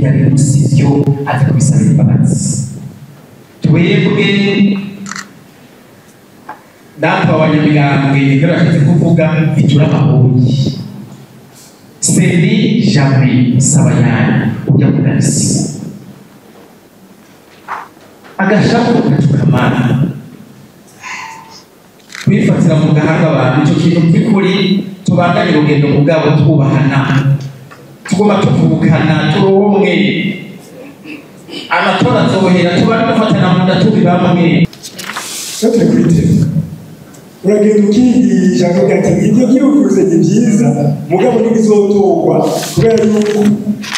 yari musivyo aza kubisabira imbabazi. Twebwe natwe abanyamigambwe niko bashatse kuvuga bitura amahuyi. Seni jamais sabayani ujya kudansi. Agashapo katukamana. Kwifatira mu gahanga abantu icyo kintu by'ukuri tubanganye urugendo mugabo twubahana. Tugomba tuvukana turomwe. Amatora azohera tubana dufatana mu nda tubi bamwe. Sote kwiteka. Uragenda ukigisha avuga ati ibyo byuvuze ni byiza mugabo n'ibizotorwa kubera yuko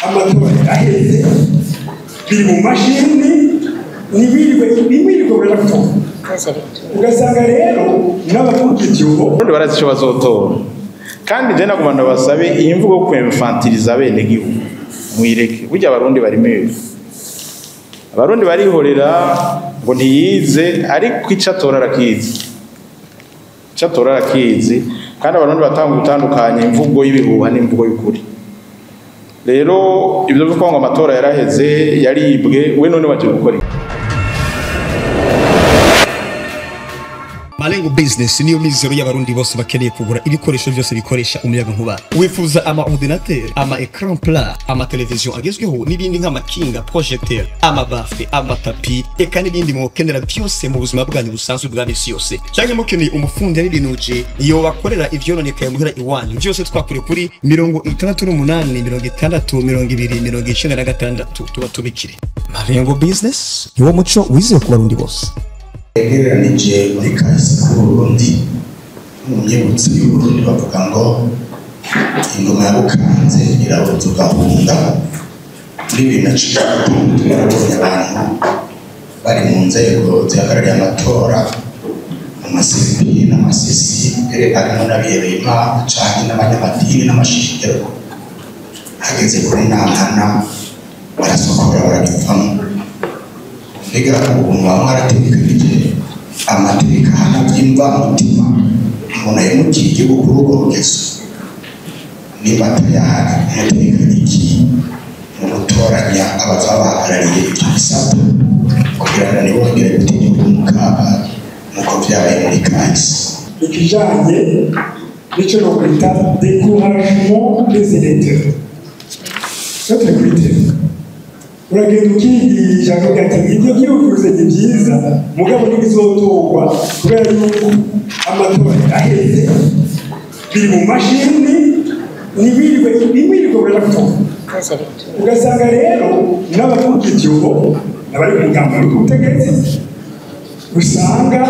amatora aheze biri mu mashini nibirirwe baragutora. Ugasanga rero n'abakugityo ubundi barazi icyo bazotora kandi je nagumana basabe iyi mvugo yo kwemfantiliza bene gihugu mwireke burya abarundi abarundi barihorera ngo ntiyize ariko icatora arakizi kandi abarundi batanga gutandukanya imvugo y'ibihuha n'imvugo y'ukuri. Rero ibyo byo kwanga amatora yaraheze yaribwe we none waje gukora Malengo Business niyo mizero y'abarundi bose bakeneye kugura ibikoresho byose bikoresha umuyaga nkuba. Wifuza ama ordinateur, ama écran plat, ama television agezweho n'ibindi nk'amakinga, projecteur, ama bafle, ama tapi, eka n'ibindi mukenera byose mu buzima bwanyu busanzwe bwa bisi yose. Cyangwa mukeneye umufundi y'ibinuje iyo bakorera ivyononekaye muhera iwanyu. Byose twakure kuri 68 tuba tubikire. Malengo Business niwo muco wizewe ku barundi bose. Egereranije muri kahise k'Uburundi mu myibutso y'Uburundi bavuga ngo ingoma ya Bukanze irabuza ugahunga. Muri 2013 turabonye abantu bari mu nzego zihagarariye amatora mu masipiri n'amasisi harimo n'abihereye Imana canke n'abanyamadini n'amashishikero. Hageze kuri Nankana barasokora barabivamo. Mbega ubu mwarategekeje amategeko hano by'imvamutima umuntu yamugiye igihugu kuri urwo rugezo niba tayari amategeko iki mu gutoranya abazaba bahagarariye icyo gisata kugira ngo ntibongere gutegeka umukaka nk'uko byabaye muri kahise. Ikijanye n'icyo no kwita découragement des électeurs. Sote kwiteka. Uragenda ukigisha avuga ati ibyo byuvuze ni byiza mugabo n'ibizotorwa kubera yuko amatora aheze biri mu mashini nibirirwe baragutora. Ugasanga rero n'abakugityo abari mu ngamba y'ubutegetsi usanga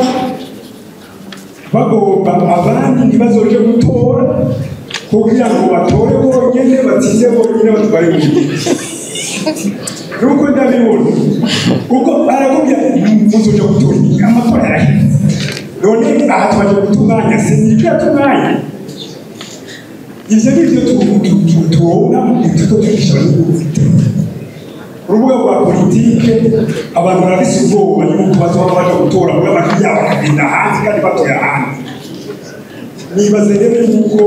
bagomba abandi ntibazoje gutora kugira ngo batore bonyene batsinze bonyene batware mu gihugu. Nuko ndabibona kuko arakubya muzoje gutora amatora yaraheze none aha twaje gutunganya sinzi yatunganya ivyo nivyo tubona mu gihe twigisha abanyafurika. Urubuga rwa politike abantu barafise ubwoba yuko bazoba baje gutora muri abantu yabo bakagenda hanze kandi batoya hanze. Nibaze rero yuko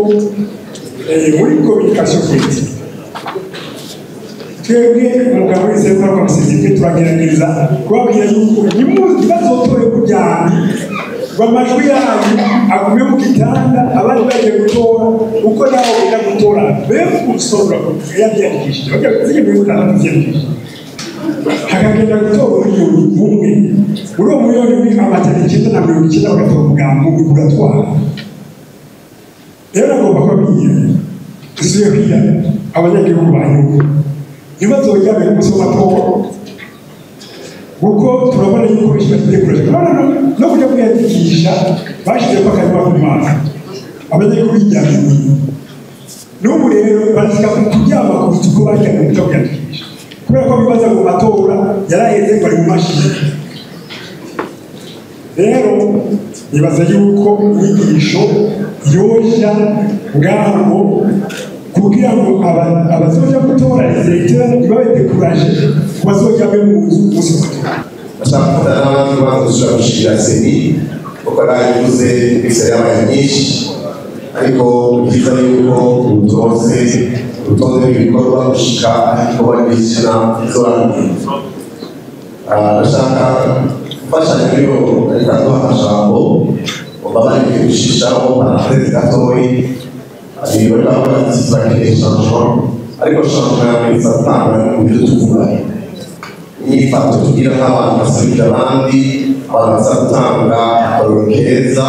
muri communication politique twebwe umugabo wese ukora kwa musizike turagerageza kubabwira yuko ntibazotore kujyana ngo amajwi yanyu agume mu gitanda abandi bagiye gutora uko nawe ugenda gutora bebe gusora yabyandikishije bajya kuzige muri gutanga byandikishije hakagenda gutora umuyoni umwe muri uwo muyoni uri amatara 990 bagatora umugambi ugatwara. Rero nagomba kubabwira dusubiye kwiga abanyagihugu banyuka ntibazojya mbere gusoma amatora kuko turabona yuko bishobora kudekoresha no kujya kwiyandikisha bashizeho akarima ku mazi abanyagihugu bijyanye n'ubu rero barasika kuryama ku biti uko bajyanye mu byo kwiyandikisha kubera ko bibaza ngo matora yaraheze ngo ari mu mashini. Rero nibaza yuko inyigisho yoja ngaho kugira ngo abazoja gutora electeur ibabe découragé bazoja be mu nzu. Bashaka n'abandi bazoja gushira seni kuko bayivuze bisaba nyinshi ariko byiza yuko utoze urutonde rw'ibikorwa gushika ibikorwa n'ibitsina zorangiza. Ndashaka gufashanya rero reka duha amajambo ubabarire gushishaho paranteze gatoyi ibirori bavuga ati turakeneye changement ariko changement y'ifatanga mu byo tuvuga n'ifato tugira nk'abantu basubira abandi abantu bazatanga akarorero keza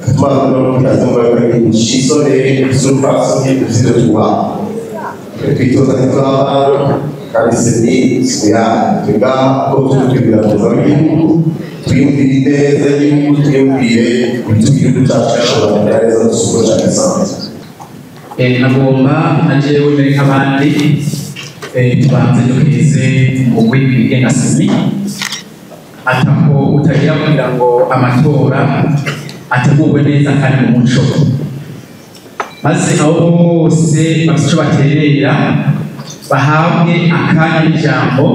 gatuma no kugira ngo bagire inshisore z'urufaso n'ibyo tubaha twitoza n'abana kandi seni ya twiga ko tukwibwira neza w'igihugu twiyumvire neza y'igihugu twiyumvire igihugu cyacu cyashobora neza dusuko cyane sanze. Nagomba najewe mbere nk'abandi tubanze dukeze umugwi w'igenga seni atako utagira kugira ngo amatora ategurwe neza kandi mu muco maze abo bose bafite icyo baterera bahabwe akanya n'ijambo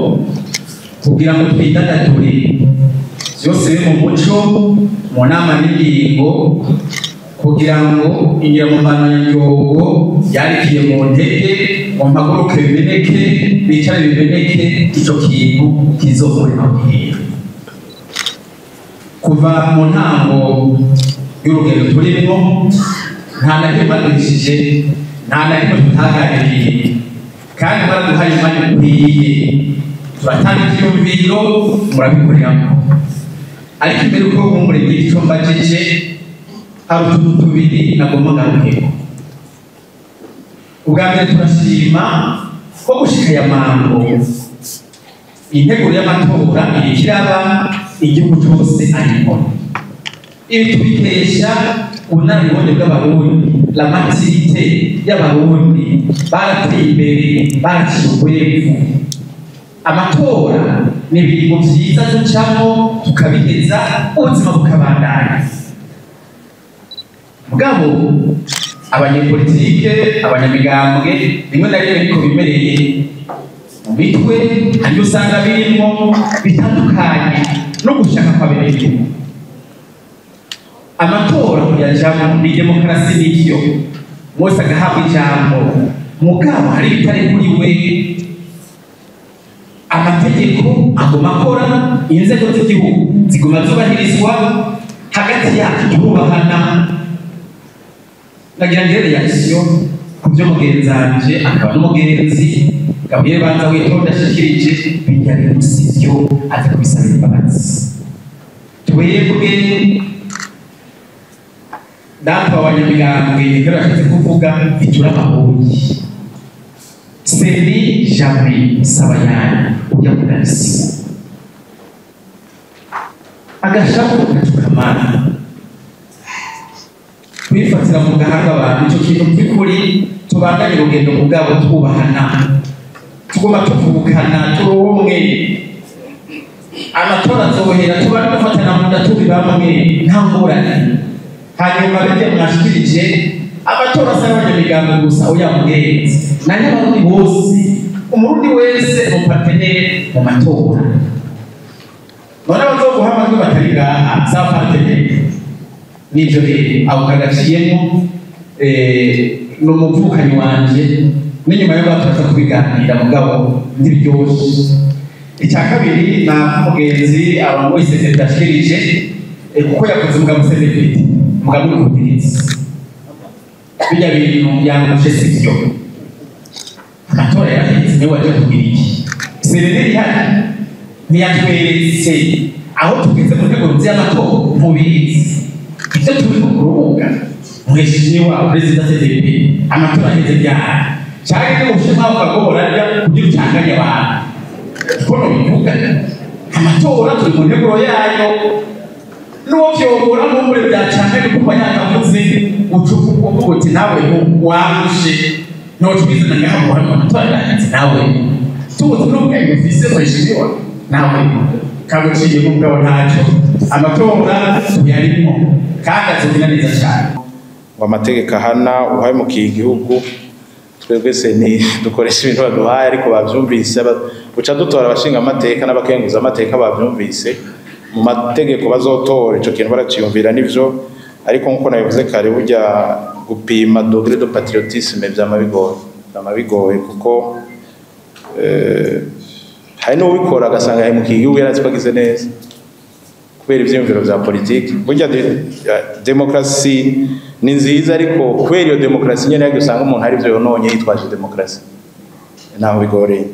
kugira ngo twidagadure byose biri mu muco mu nama n'ingingo kugira ngo ingirakamaro y'inyogo yarikiye mu ntege mu mpaguruke bimeneke bicare bimeneke icyo kintu kizokore mu gihe kuva mu ntango y'urugendo turimo nta na kimwe badurishije nta na kimwe tutaganiriye kandi baraduhaye umwanya ukwiye turatanga ibyiyumviro murabikoreramo ariko imbere uko bumvure bw'icyo mbajije hari utuntu tubiri nagomba ngarukeho. Ubwa mbere turashima ko gushika aya mango integuro y'amatora iriko iraba igihugu cyose arimo ibi tubikesha ubunararibonye bw'abarundi la maturité y'abarundi barateye imbere baraciye urwego amatora ni ibintu byiza ducamo tukabigeza ubuzima bukabandanya mugabo abanyepolitike abanyamigambwe rimwe na rimwe ariko bimereye mu mitwe hari usanga birimo bitandukanye no gushaka kw'abenegihugu. Amatora kuyajamo ni demokarasi n'ivyo mwese agahabwa ijambo mugabo hari ibitari kuri we amategeko aguma akora inzego z'igihugu ziguma zubahirizwa hagati yacu turubahana nagira ngere reaction kubyo mugenzanje akaba n'umugenzi Gabriel Banza witonda shikirije bijyanye n'usivyo ati kubisaba imbabazi twebwe data w'abanyamigambwe ikora ashatse kuvuga bitura amabuye seri jamais sabayani ujya kudanisi agashapo katukamana kwifatira mu gahanga abantu icyo kintu by'ukuri tubandanye urugendo bwabo twubahana tugomba tuvukana turumwe amatora azohera tubana dufatana mu nda turi bamwe nta ngorane hanyuma bende mwashikirije amatora asaba abanyamigambo gusa oya mugenzi nanye abarundi bose umurundi wese umupartenere mu matora none abazoguha amajwi batari ngaha za partenere n'ibyo rero abo kagaciyemo n'umuvukanyi wanje n'inyuma yo baturaza kubiganira mugabo ntibyoshe. Icya kabiri na mugenzi abantu wese ndashikirije kuko yakoze umugabo celebrity mugabo n'ubwiritsi bijya bintu byangushe sivyo amatora yaraheze niwe waje kugira iki celebrity hano ntiyatweretse aho tugeze mu rwego rw'amatora mubizi ibyo turi ku rubuga mweshimiwa perezida CDP amatora aheze byara cyane ko ushima ukagora kugira ucanganye abantu kono bivuga amatora turi mu ntego yayo n'uvyobora mu muri byacanganye kuko yakavuze ucukuko uti nawe wangushe no tubizana ngaho amatora aheze nawe tuzi n'ubwenge ufise mweshimiwa nawe kabuciye mu bwabo ntacyo amatora tuyarimo kandi azogenda neza cyane ngo amategeko ahana uhahemukiye igihugu twebwe seni dukoresha ibintu baduhaye ariko bavyumvise buca dutora abashinga amateka n'abakenguza amateka bavyumvise mu mategeko bazotora ico kintu baraciyumvira nivyo ariko nkuko nabivuze kare burya gupima degré de patriotisme vyama bigoye bigoye kuko hari n'uwikora agasanga yahemukiye igihugu yarazi ko agize neza kubera ivyiyumviro vya politiki. Burya demokrasi ni nziza ariko kubera iyo demokrasi nyene yagi usanga umuntu hari ivyo yononye yitwaje demokrasi naho bigoreye.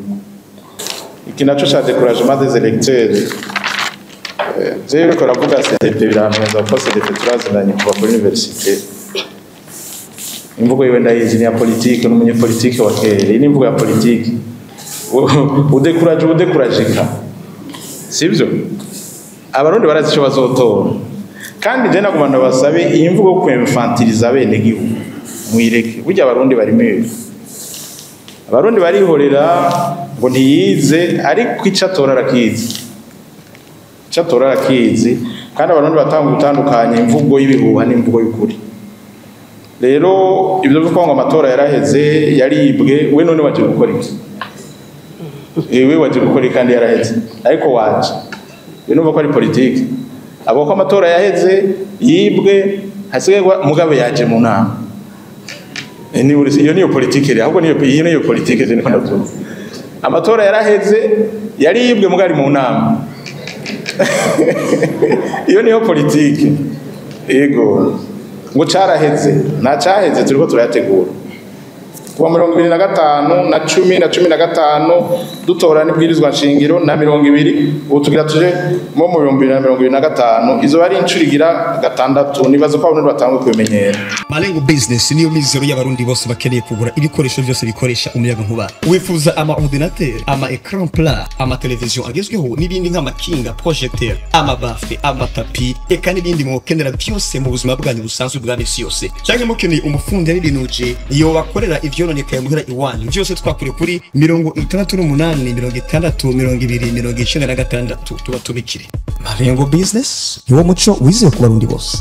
Iki naco ca découragement des électeurs jewe ko ravuga CDP birantuza ko CDP turaziranye kuva kuri université. Imvugo yiwe ndayizi ni ya politiki n'umunyepolitiki wa kera. Iyi ni imvugo ya politiki udekurajika sivyo abarundi barazi ico bazotora kandi je nagumana basabe iyi mvugo yo kwemfantiliza bene gihugu mwireke. Burya abarundi bari mwe abarundi barihorera ngo ntiyize ariko icatora arakizi kandi abarundi batanga gutandukanya imvugo y'ibihuha n'imvugo y'ukuri. Rero ibyo bivuga ngo amatora yaraheze yaribwe we none waje gukora iki? Ewe waje gukora kandi yaraheze ariko waje numva ko ari politiki abo ko amatora yaheze yibwe hasigaye mugabe yaje mu nama iyo niyo politiki rero ahubwo niyo politiki je niko ndavuga. Amatora yaraheze yaribwe mugari mu nama iyo niyo politiki ego ngo caraheze na caheze turiko turayategura kuwa 2025 na 10 na 15 dutora n'ibwirizwa nshingiro na 20 ubu tugira tuje mu 2025 izo bari incurigira gatandatu nibazo ko abantu batangwe kubimenyera. Malengo Business niyo mizero y'abarundi bose bakeneye kugura ibikoresho byose bikoresha umuyaga nkuba. Wifuza ama ordinateur, ama écran plat, ama television agezweho n'ibindi nk'amakinga, projecteur, ama bafle, ama tapi eka n'ibindi mukenera byose mu buzima bwanyu busanzwe bwa misi yose. Cyangwa mukeneye umufundi y'ibinuje iyo bakorera ivyononekaye muhira iwanyu byose twakure kuri 68 tuba tubikire. Malengo Business niwo muco wizewe ku barundi bose.